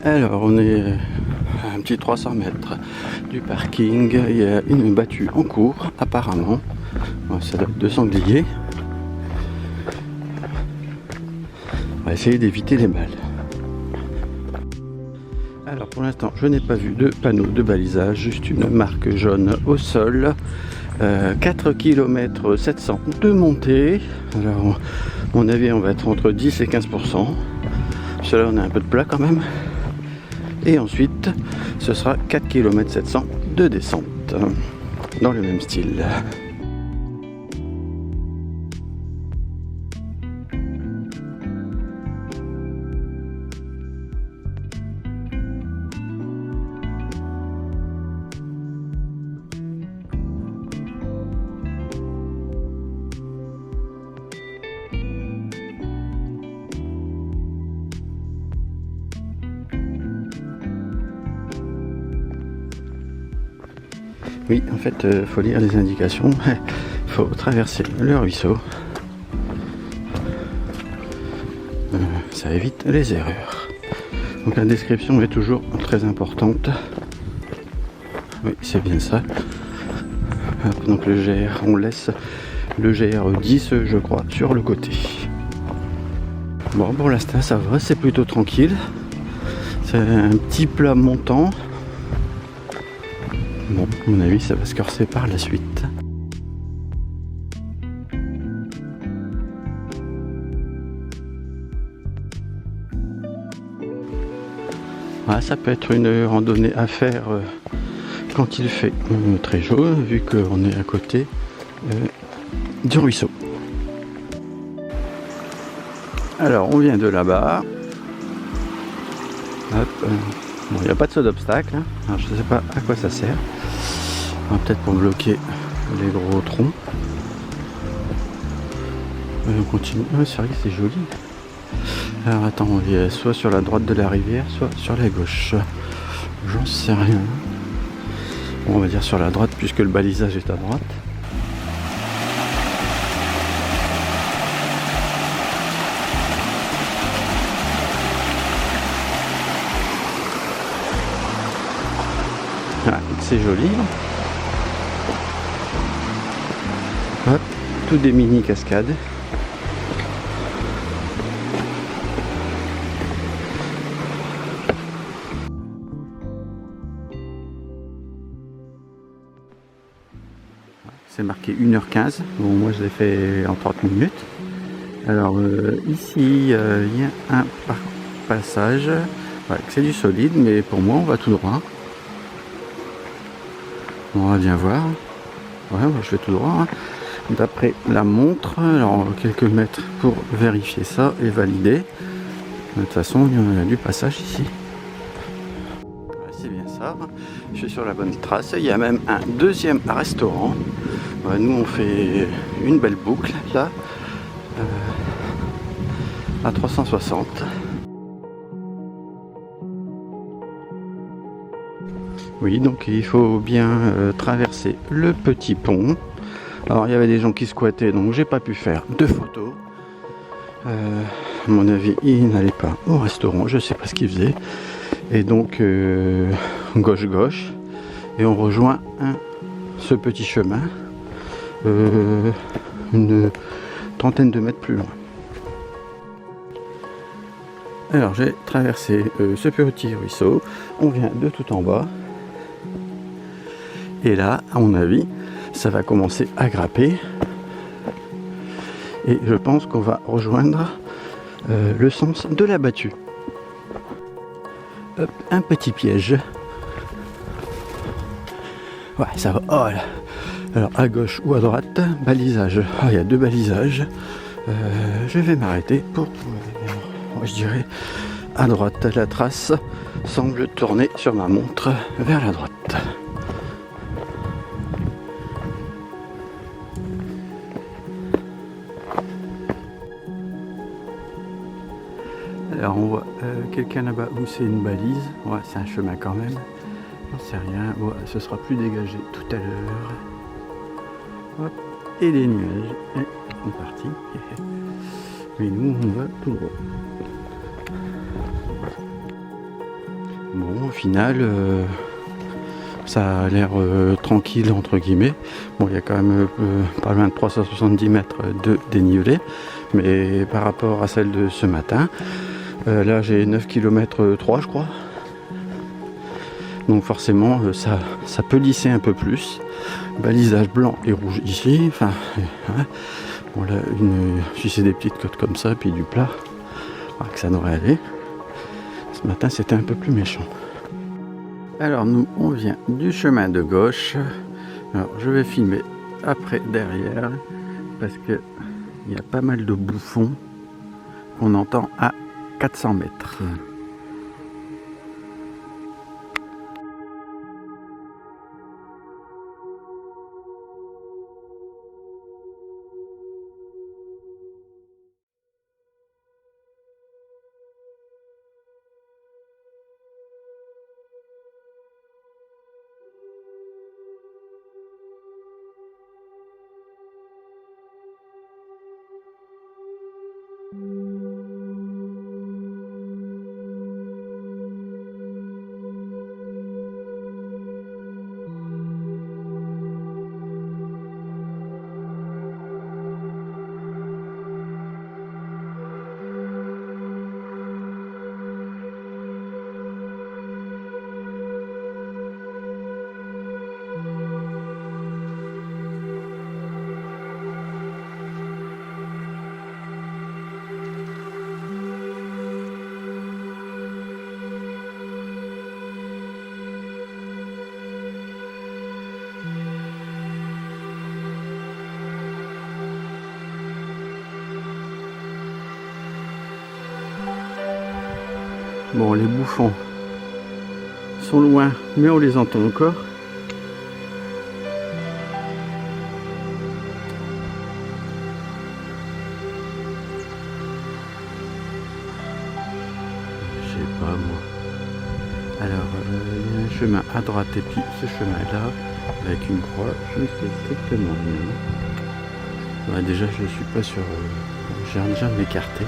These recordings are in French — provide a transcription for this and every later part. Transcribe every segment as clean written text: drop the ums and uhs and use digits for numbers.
Alors on est à un petit 300 mètres du parking, il y a une battue en cours apparemment, bon, ça doit être de sangliers. On va essayer d'éviter les balles. Alors pour l'instant je n'ai pas vu de panneau de balisage, juste une marque jaune au sol. 4 km 700 de montée. Alors à mon avis on va être entre 10 et 15%. Parce que là on a un peu de plat quand même. Et ensuite ce sera 4 km 700 de descente dans le même style. Oui, en fait, faut lire les indications. Il faut traverser le ruisseau. Ça évite les erreurs. Donc la description est toujours très importante. Oui, c'est bien ça. Hop, donc le GR, on laisse le GR10, je crois, sur le côté. Bon, pour l'instant, ça va, c'est plutôt tranquille. C'est un petit plat montant. Bon, à mon avis, ça va se corser par la suite. Ah, ça peut être une randonnée à faire quand il fait très chaud, vu qu'on est à côté du ruisseau. Alors, on vient de là-bas. Bon, il n'y a pas de saut d'obstacle. Hein. Alors, je ne sais pas à quoi ça sert. Peut-être pour bloquer les gros troncs. On continue. C'est vrai que c'est joli. Alors attends, on est soit sur la droite de la rivière, soit sur la gauche. J'en sais rien. Bon, on va dire sur la droite puisque le balisage est à droite. Ah, c'est joli. Hop, tout des mini cascades. C'est marqué 1h15. Bon, moi je l'ai fait en 30 minutes. Alors ici il y a un passage. Ouais, c'est du solide, mais pour moi on va tout droit. On va bien voir. Ouais, moi je vais tout droit. Hein. D'après la montre, alors quelques mètres pour vérifier ça et valider. De toute façon, il y a du passage ici. Ouais, c'est bien ça. Je suis sur la bonne trace. Il y a même un deuxième restaurant. Ouais, nous, on fait une belle boucle là, à 360. Oui, donc il faut bien traverser le petit pont. Alors il y avait des gens qui squattaient, donc j'ai pas pu faire de photos. À mon avis, ils n'allaient pas au restaurant, je sais pas ce qu'ils faisaient. Et donc gauche, et on rejoint ce petit chemin, une trentaine de mètres plus loin. Alors j'ai traversé ce petit ruisseau, on vient de tout en bas. Et là, à mon avis, ça va commencer à grapper. Et je pense qu'on va rejoindre le sens de la battue. Hop, un petit piège. Ouais, ça va. Oh là. Alors, à gauche ou à droite, balisage. Ah, il y a deux balisages. Je vais m'arrêter pour... Moi, je dirais à droite. La trace semble tourner sur ma montre vers la droite. Alors on voit quelqu'un là-bas où c'est une balise. Ouais, c'est un chemin quand même. J'en sais rien. Ouais, ce sera plus dégagé tout à l'heure. Hop. Et les nuages. Et on est parti. Mais nous, on va tout droit. final, ça a l'air tranquille entre guillemets. Bon, il y a quand même pas loin de 370 mètres de dénivelé, mais par rapport à celle de ce matin, là j'ai 9 km 3 je crois. Donc forcément ça peut lisser un peu plus. Balisage blanc et rouge ici. Enfin, ouais. Bon là, si c'est des petites côtes comme ça, puis du plat, que ça devrait aller. Ce matin c'était un peu plus méchant. Alors nous on vient du chemin de gauche. Alors je vais filmer après derrière parce que il y a pas mal de bouffons qu'on entend à 400 mètres. Bon, les bouffons sont loin, mais on les entend encore. Je sais pas moi. Alors, il y a un chemin à droite et puis ce chemin-là, avec une croix, je ne sais strictement rien. Ouais, déjà, je ne suis pas sur... j'ai déjà de m'écarter.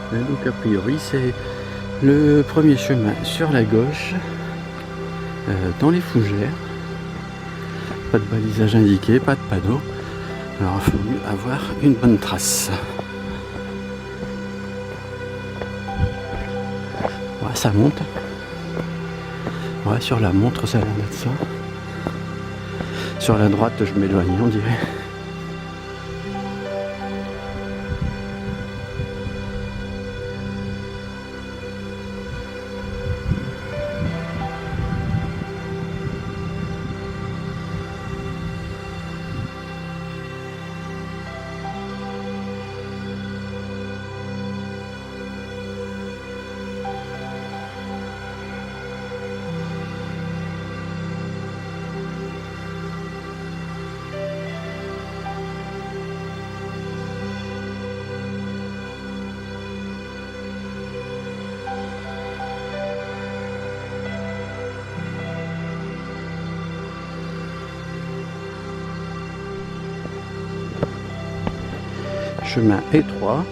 Donc a priori c'est le premier chemin sur la gauche, dans les fougères. Pas de balisage indiqué, pas de panneau. Alors il faut mieux avoir une bonne trace. Ouais, ça monte. Ouais, sur la montre ça a l'air d'être ça. Sur la droite je m'éloigne on dirait. Chemin étroit.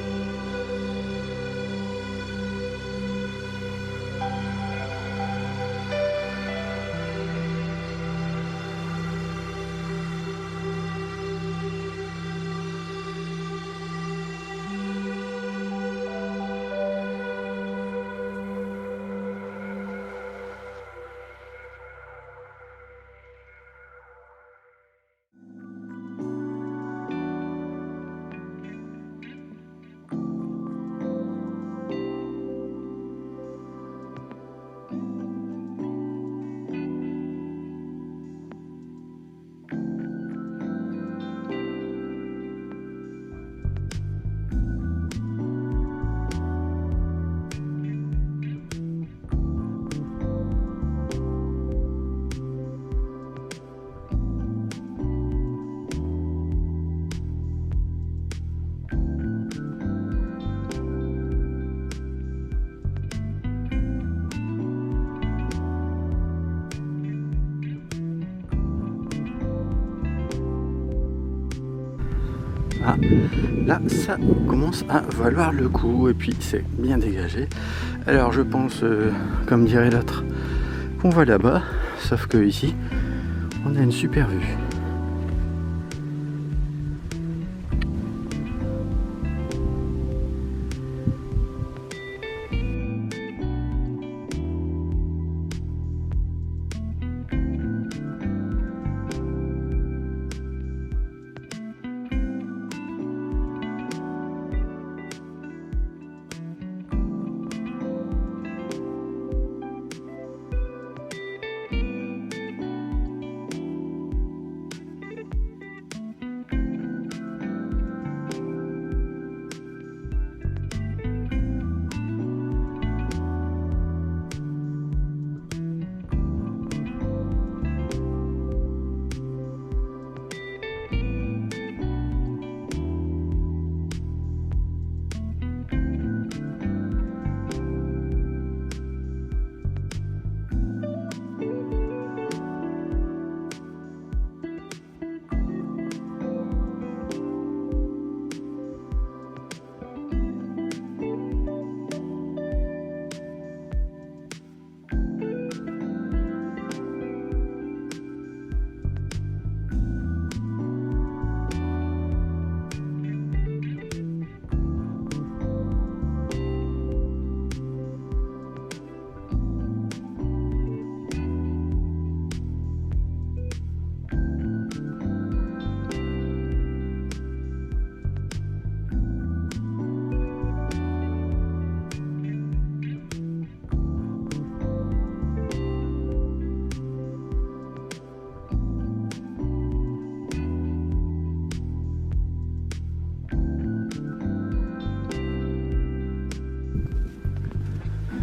Ah, là, ça commence à valoir le coup, et puis c'est bien dégagé. Alors je pense, comme dirait l'autre, qu'on va là-bas, sauf que ici, on a une super vue.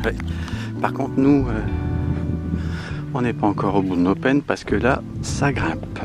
Ouais. Par contre, nous, on n'est pas encore au bout de nos peines parce que là, ça grimpe.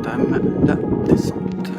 entame la descente.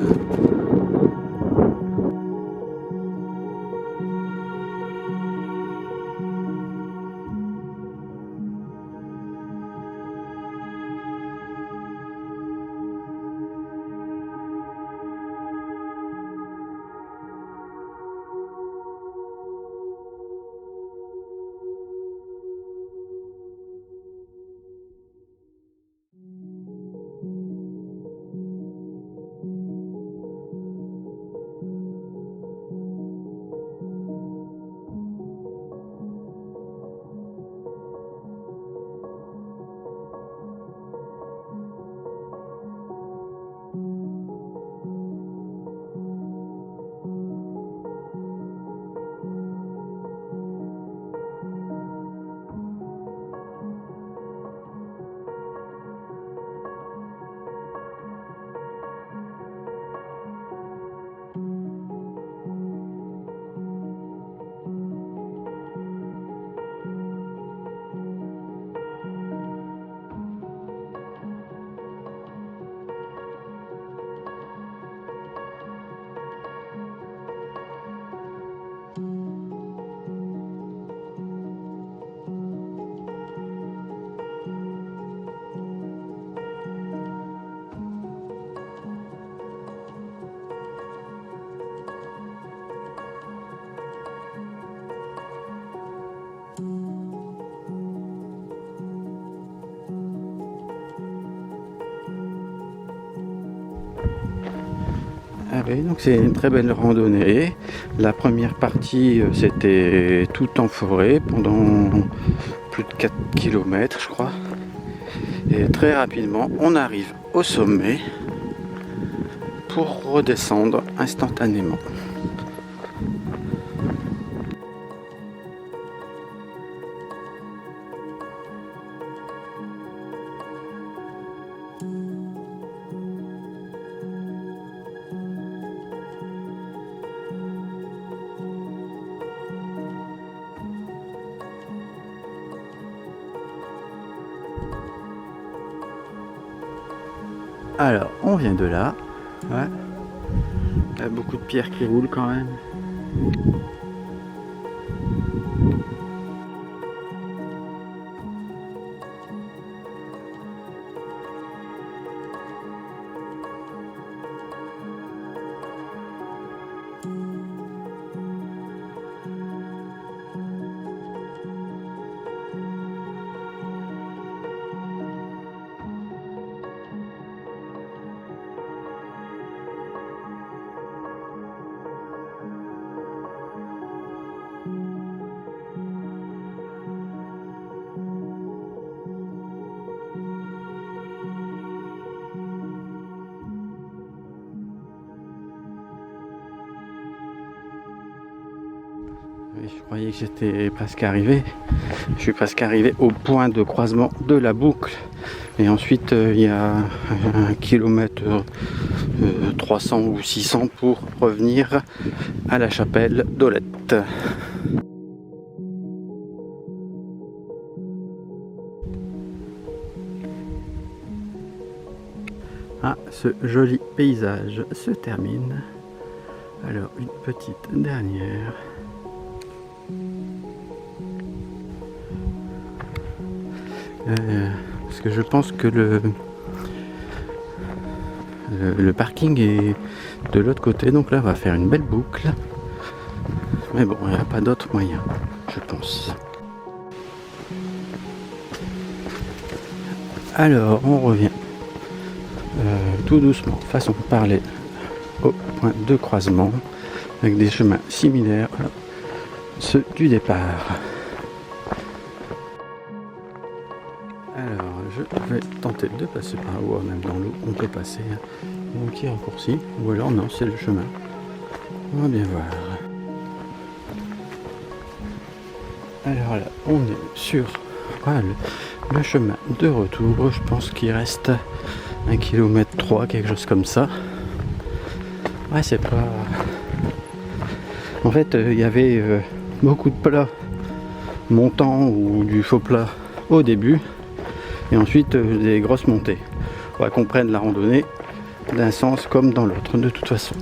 Oui, donc c'est une très belle randonnée. La première partie, c'était tout en forêt pendant plus de 4 km, je crois. Et très rapidement, on arrive au sommet pour redescendre instantanément. Alors, on vient de là. Ouais. Il y a beaucoup de pierres qui roulent quand même. Oui, je croyais que j'étais presque arrivé. Je suis presque arrivé au point de croisement de la boucle. Et ensuite, il y a 1 kilomètre 300 ou 600 pour revenir à la chapelle d'Olette. Ah, ce joli paysage se termine. Alors, une petite dernière. Parce que je pense que le parking est de l'autre côté, donc là on va faire une belle boucle. Mais bon, il n'y a pas d'autre moyen, je pense. Alors, on revient tout doucement, façon de parler, au point de croisement, avec des chemins similaires à ceux du départ. Alors, je vais tenter de passer par là, même dans l'eau, on peut passer un petit raccourci, ou alors non, c'est le chemin. On va bien voir. Alors là, on est sur le chemin de retour. Je pense qu'il reste 1 km 3, quelque chose comme ça. Ouais, c'est pas... En fait, il y avait beaucoup de plats montants ou du faux plat au début. Et ensuite des grosses montées. On va qu'on prenne la randonnée d'un sens comme dans l'autre de toute façon.